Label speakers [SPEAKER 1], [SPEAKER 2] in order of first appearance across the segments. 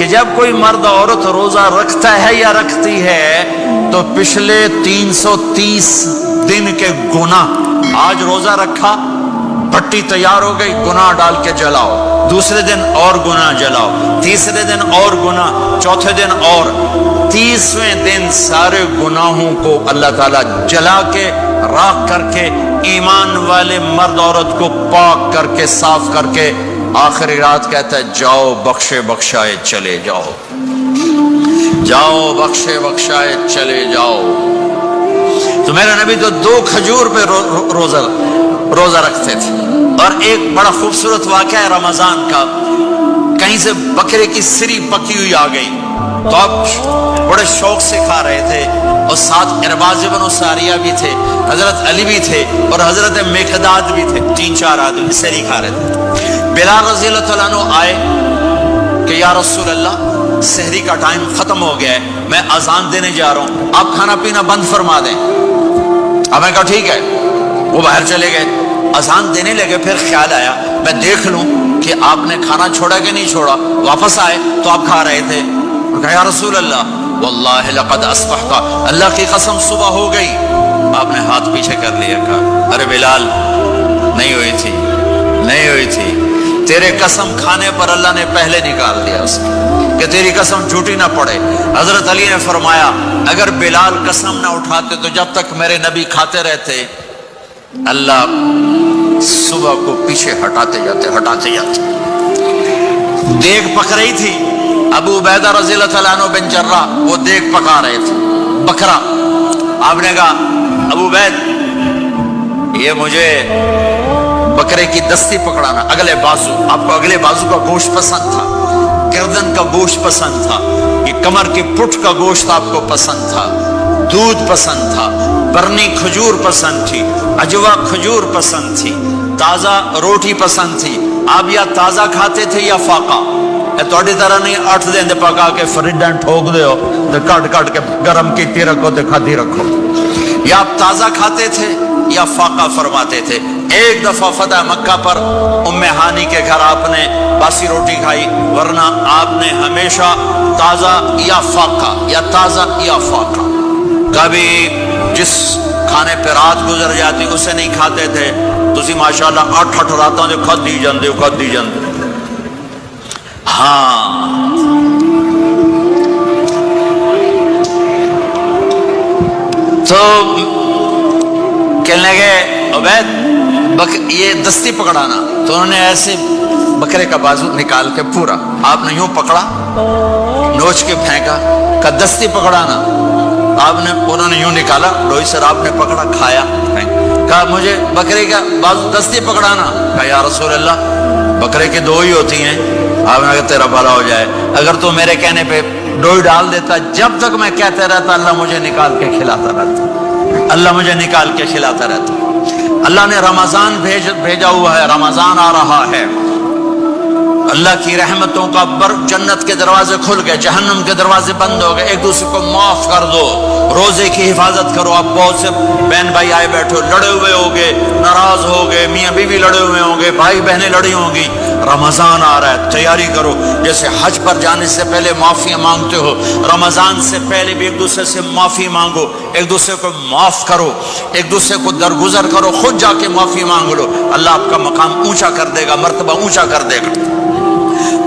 [SPEAKER 1] جب کوئی مرد عورت روزہ رکھتا ہے یا رکھتی ہے تو پچھلے 330 دن کے گناہ، آج روزہ رکھا، پٹی تیار ہو گئی، گناہ ڈال کے جلاؤ، دوسرے دن اور گناہ جلاؤ، تیسرے دن اور گناہ، چوتھے دن اور، 30ویں دن سارے گناہوں کو اللہ تعالیٰ جلا کے راکھ کر کے ایمان والے مرد عورت کو پاک کر کے صاف کر کے آخری رات کہتا ہے جاؤ بخشے بخشائے چلے جاؤ، جاؤ بخشے بخشائے چلے جاؤ۔ تو میرا نبی تو 2 کھجور پہ روزہ رکھتے تھے۔ اور ایک بڑا خوبصورت واقعہ ہے رمضان کا، کہیں سے بکرے کی سری پکی ہوئی آ گئی تو آپ بڑے شوق سے کھا رہے تھے، اور ساتھ ارباز بن ساریہ بھی تھے، حضرت علی بھی تھے اور حضرت مقداد بھی تھے، 3-4 آدمی سری کھا رہے تھے۔ بلال رضی اللہ عنہ آئے کہ یا رسول اللہ سحری کا ٹائم ختم ہو گیا ہے، میں اذان دینے جا رہا ہوں، آپ کھانا پینا بند فرما دیں۔ اب میں کہا ٹھیک ہے، وہ باہر چلے گئے، اذان دینے لگے، پھر خیال آیا میں دیکھ لوں کہ آپ نے کھانا چھوڑا کہ نہیں چھوڑا، واپس آئے تو آپ کھا رہے تھے، کہا یا رسول اللہ واللہ لقد اصبحت، اللہ کی قسم صبح ہو گئی۔ آپ نے ہاتھ پیچھے کر لیا، کہا ارے بلال نہیں ہوئی تھی، نہیں ہوئی تھی، تیرے قسم کھانے پر اللہ نے پہلے نکال دیا اس کہ تیری قسم جھوٹی نہ پڑے۔ حضرت علی نے فرمایا اگر بلال قسم نہ اٹھاتے تو جب تک میرے نبی کھاتے رہتے اللہ صبح کو پیچھے ہٹاتے جاتے۔ دیگ پک رہی تھی، ابو عبیدہ رضی اللہ تعالیٰ عنہ بن جرہ وہ دیگ پکا رہے تھے، بکرا۔ آپ نے کہا ابو عبید یہ مجھے بکرے کی دستی پکڑانا، اگلے بازو، آپ کو اگلے بازو کا گوشت پسند تھا، گردن کا گوشت پسند تھا، یہ کمر کی پٹھ کا گوشت آپ کو پسند تھا، دودھ پسند تھا، برنی کھجور پسند تھی، اجوا کھجور پسند تھی، تازہ روٹی پسند تھی۔ آپ یا تازہ کھاتے تھے یا فاقہ، تھوڑی طرح نہیں 8 دن پکا کے فریڈن ٹھوک دے ہو تو کٹ کے گرم کی رکھو تو کھاتی رکھو، یا آپ تازہ کھاتے تھے یا فاقہ فرماتے تھے۔ ایک دفعہ فتح مکہ پر ام ہانی کے گھر آپ نے باسی روٹی کھائی، ورنہ آپ نے ہمیشہ تازہ یا فاقہ یا تازہ یا فاقہ، کبھی جس کھانے پہ رات گزر جاتی اسے نہیں کھاتے تھے۔ تسی ماشاءاللہ 8 راتوں سے کھدی جاندے۔ ہاں تو کہنے لگے عبید یہ دستی پکڑانا، تو انہوں نے ایسے بکرے کا بازو نکال کے پورا آپ نے یوں پکڑا، نوچ کے پھینکا، کہ دستی پکڑانا، انہوں نے یوں نکالا، لوئی سر آپ نے پکڑا، کھایا، کہا مجھے بکرے کا بازو دستی پکڑانا، کہا یا رسول اللہ بکرے کی 2 ہی ہوتی ہیں۔ آپ نے کہا تیرا بھلا ہو جائے، اگر تو میرے کہنے پہ 2 ڈال دیتا، جب تک میں کہتے رہتا اللہ مجھے نکال کے کھلاتا رہتا، اللہ مجھے نکال کے کھلاتا رہتا۔ اللہ نے رمضان بھیجا ہوا ہے، رمضان آ رہا ہے، اللہ کی رحمتوں کا جنت کے دروازے کھل گئے، جہنم کے دروازے بند ہو گئے، ایک دوسرے کو معاف کر دو، روزے کی حفاظت کرو۔ اب بہت سے بہن بھائی آئے بیٹھو، لڑے ہوئے ہوگے، ناراض ہوگے، میاں بیوی لڑے ہوئے ہوں گے، بھائی بہنیں لڑی ہوں گی، رمضان آ رہا ہے، تیاری کرو۔ جیسے حج پر جانے سے پہلے معافیاں مانگتے ہو، رمضان سے پہلے بھی ایک دوسرے سے معافی مانگو، ایک دوسرے کو معاف کرو، ایک دوسرے کو درگزر کرو، خود جا کے معافی مانگ لو، اللہ آپ کا مقام اونچا کر دے گا، مرتبہ اونچا کر دے گا۔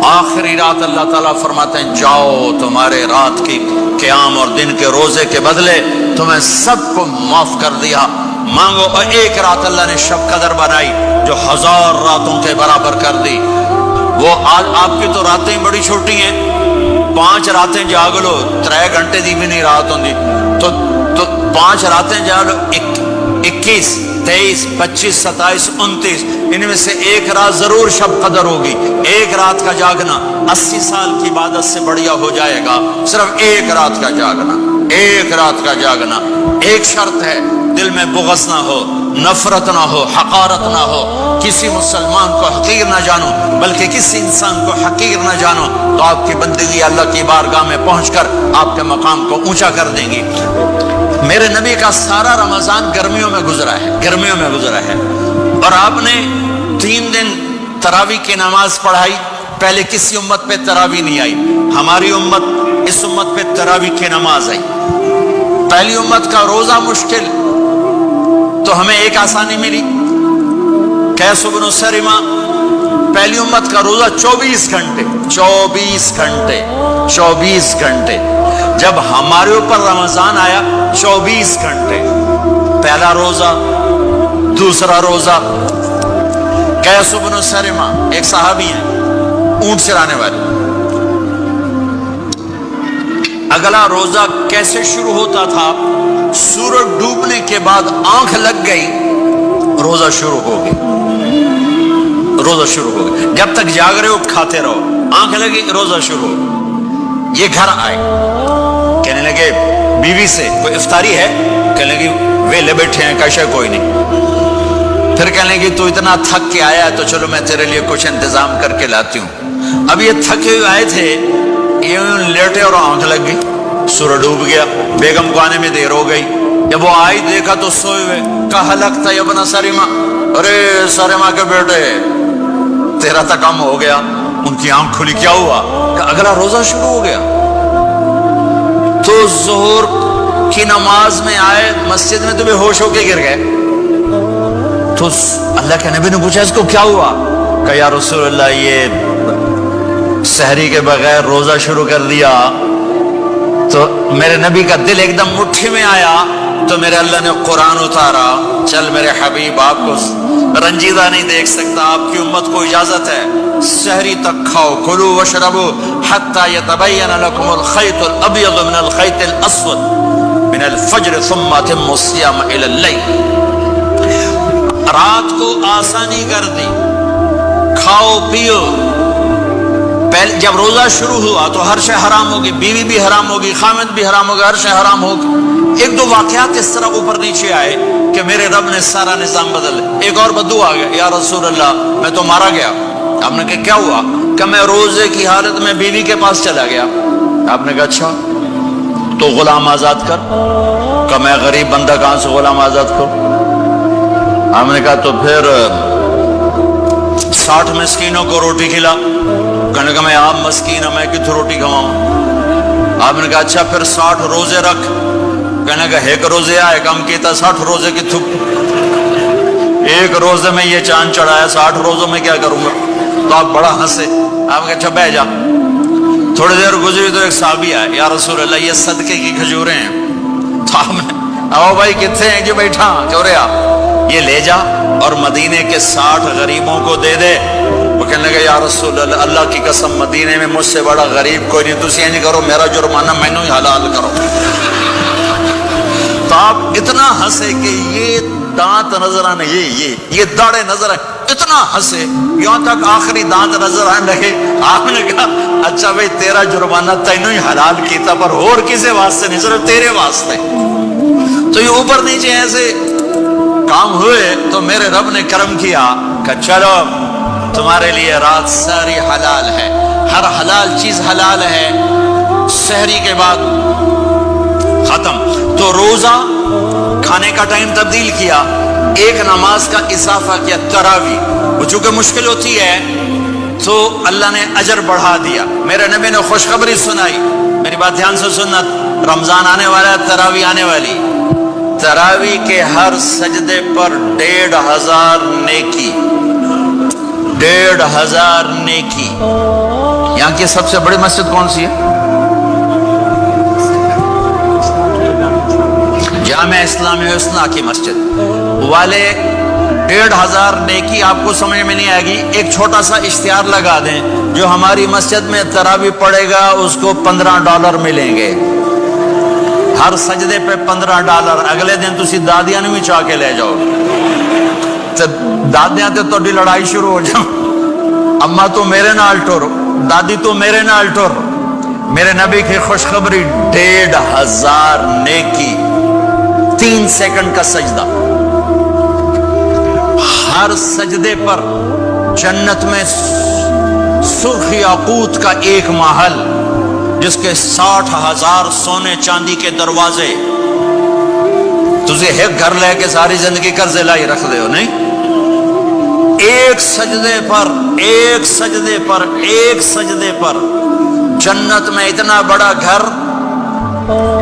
[SPEAKER 1] آخری رات اللہ تعالیٰ فرماتے ہیں جاؤ، تمہارے رات کی قیام اور دن کے روزے کے بدلے تمہیں سب کو معاف کر دیا، مانگو۔ اور ایک رات اللہ نے شب قدر بنائی جو 1000 راتوں کے برابر کر دی۔ وہ آج آپ کی تو راتیں بڑی چھوٹی ہیں، 5 راتیں جاگ لو، 3 گھنٹے دی بھی نہیں رات ہوندی، تو 5 راتیں جاگ لو، 21 23 25 27 29، ان میں سے ایک رات ضرور شب قدر ہوگی۔ ایک رات کا جاگنا 80 سال کی عبادت سے بڑھیا ہو جائے گا، صرف ایک رات کا جاگنا، ایک رات کا جاگنا۔ ایک شرط ہے، دل میں بغض نہ ہو، نفرت نہ ہو، حقارت نہ ہو، کسی مسلمان کو حقیر نہ جانو، بلکہ کسی انسان کو حقیر نہ جانو، تو آپ کی بندگی اللہ کی بارگاہ میں پہنچ کر آپ کے مقام کو اونچا کر دیں گی۔ میرے نبی کا سارا رمضان گرمیوں میں گزرا ہے، اور آپ نے 3 دن تراویح کی نماز پڑھائی، پہلے کسی امت پہ تراوی نہیں آئی، ہماری امت، اس امت پہ تراوی کی نماز آئی۔ پہلی امت کا روزہ مشکل تو ہمیں ایک آسانی ملی، قیس بن سرمہ، پہلی امت کا روزہ 24 گھنٹے 24 گھنٹے 24 گھنٹے، جب ہمارے اوپر رمضان آیا 24 گھنٹے، پہلا روزہ، دوسرا روزہ۔ قیس بن سرمہ ایک صحابی ہیں، اونٹ چرانے والے۔ اگلا روزہ کیسے شروع ہوتا تھا؟ سورج ڈوبنے کے بعد آنکھ لگ گئی، روزہ شروع ہو گئی، روزہ شروع ہو گئی، جب تک جاگ رہے ہو کھاتے رہو، آنکھ لگی روزہ شروع ہو۔ یہ گھر آئے، کہنے لگے بیوی سے کوئی افطاری ہے؟ کہنے لگے ویلے بیٹھے ہیں، کیسے کوئی نہیں۔ پھر کہنے لگے تو اتنا تھک کے آیا ہے تو چلو میں تیرے لیے کچھ انتظام کر کے لاتی ہوں۔ اب یہ تھکے ہوئے آئے تھے، یہ لیٹے اور آنکھ لگ گئی، سورج ڈوب گیا، بیگم کو آنے میں دیر ہو گئی۔ جب وہ آئی دیکھا تو سوئے ہوئے، کہا لگتا ہے ابن سرمہ، ارے سرمہ کے بیٹے تیرا تو کم ہو گیا۔ ان کی آنکھ کھلی، کیا ہوا؟ کہ اگلا روزہ شروع ہو گیا۔ تو ظہر کی نماز میں آئے مسجد میں تو بے ہوش ہو کے گر گئے۔ تو اللہ کے نبی نے پوچھا اس کو کیا ہوا؟ کہ یا رسول اللہ یہ سحری کے بغیر روزہ شروع کر دیا۔ تو میرے نبی کا دل ایک دم مٹھی میں آیا، تو میرے اللہ نے قرآن اتارا، چل میرے حبیب آپ کو رنجیدہ نہیں دیکھ سکتا، آپ کی امت کو اجازت ہے سحری تک کھاؤ، کلوا واشربوا حتی یتبین لکم الخیط الابیض من الخیط الاسود من الفجر ثم اتموا الصیام الی اللیل۔ رات کو آسانی کر دی، کھاؤ پیو۔ پہلے جب روزہ شروع ہوا تو ہر شے حرام ہوگی، بیوی بھی حرام ہوگی، خامد بھی حرام ہوگا، ہر شے حرام ہوگی۔ ایک دو واقعات اس طرح اوپر نیچے آئے کہ میرے رب نے سارا نظام بدل۔ ایک اور بدو آ گیا، یا رسول اللہ میں تو مارا گیا۔ آپ نے کہا کیا ہوا؟ کہ میں روزے کی حالت میں بیوی کے پاس چلا گیا۔ آپ نے کہا اچھا تو غلام آزاد کر۔ کہ میں غریب بندہ کہاں سے غلام آزاد کروں؟ آپ نے کہا تو پھر 60 مسکینوں کو روٹی کھلا۔ کہنے لگا میں عام مسکین ہوں، میں کتوں روٹی کھواؤں؟ آپ نے کہا اچھا پھر 60 روزے رکھ۔ کہنے لگا ایک روزے آئے کم کیتا، 60 روزے کی تھک، ایک روزے میں یہ چاند چڑھایا، 60 روزوں میں کیا کروں گا؟ تو آپ بڑا ہنسے۔ آپ نے کہا اچھا بہ جا۔ تھوڑی دیر گزری تو ایک صحابی آئے، یا رسول اللہ یہ صدقے کی کھجوریں ہیں۔ تو آپ نے آؤ بھائی کتنے ہیں؟ جو بیٹھا چورے آ، یہ لے جا اور مدینے کے 60 غریبوں کو دے دے۔ وہ کہنے لگا یا رسول اللہ اللہ کی قسم مدینے میں مجھ سے بڑا غریب کوئی نہیں، تسی نہیں کرو، میرا جرمانہ مینوں ہی حلال کرو۔ تو آپ اتنا ہنسے کہ یہ دانت نظر آنے، یہ داڑے نظر آئے، اتنا ہنسے یہاں تک آخری دانت نظر آنے لگے۔ آپ نے کہا اچھا بھائی تیرا جرمانہ تینوں ہی حلال کیتا، پر اور کسی واسطے نہیں، صرف تیرے واسطے۔ تو یہ اوپر نیچے ایسے کام ہوئے تو میرے رب نے کرم کیا کہ چلو تمہارے لیے رات ساری حلال ہے، ہر حلال چیز حلال ہے۔ سحری کے بعد ختم، تو روزہ کھانے کا ٹائم تبدیل کیا، ایک نماز کا اضافہ کیا، تراوی۔ وہ چونکہ مشکل ہوتی ہے تو اللہ نے اجر بڑھا دیا۔ میرے نبی نے خوشخبری سنائی، میری بات دھیان سے سننا، رمضان آنے والا ہے، تراوی آنے والی۔ تراوی کے ہر سجدے پر 1500 نیکی، 1500 نیکی۔ یہاں کی سب سے بڑی مسجد کون سی ہے؟ جامع اسلامی حسنہ کی مسجد والے 1500 نیکی آپ کو سمجھ میں نہیں آئے گی۔ ایک چھوٹا سا اشتہار لگا دیں، جو ہماری مسجد میں تراوی پڑے گا اس کو $15 ملیں گے، ہر سجدے پہ $15۔ اگلے دن تسی دادیاں نے بھی چاہ کے لے جاؤ، دادیاں تے تھوڑی لڑائی شروع ہو جاؤ، اما تو میرے نال ٹر، دادی تو میرے نال ٹر۔ میرے نبی کی خوشخبری 1500 نیکی، 3 سیکنڈ کا سجدہ، ہر سجدے پر جنت میں سرخ یاقوت کا ایک محل جس کے 60,000 سونے چاندی کے دروازے۔ تجھے ایک گھر لے کے ساری زندگی قرضے لائی رکھ دے ہو نہیں، ایک ایک سجدے پر جنت میں اتنا بڑا گھر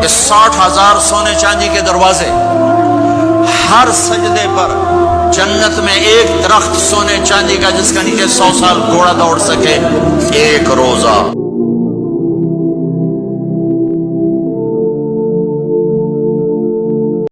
[SPEAKER 1] کہ 60,000 سونے چاندی کے دروازے، ہر سجدے پر جنت میں ایک درخت سونے چاندی کا جس کا نیچے 100 سال گھوڑا دوڑ سکے، ایک روزہ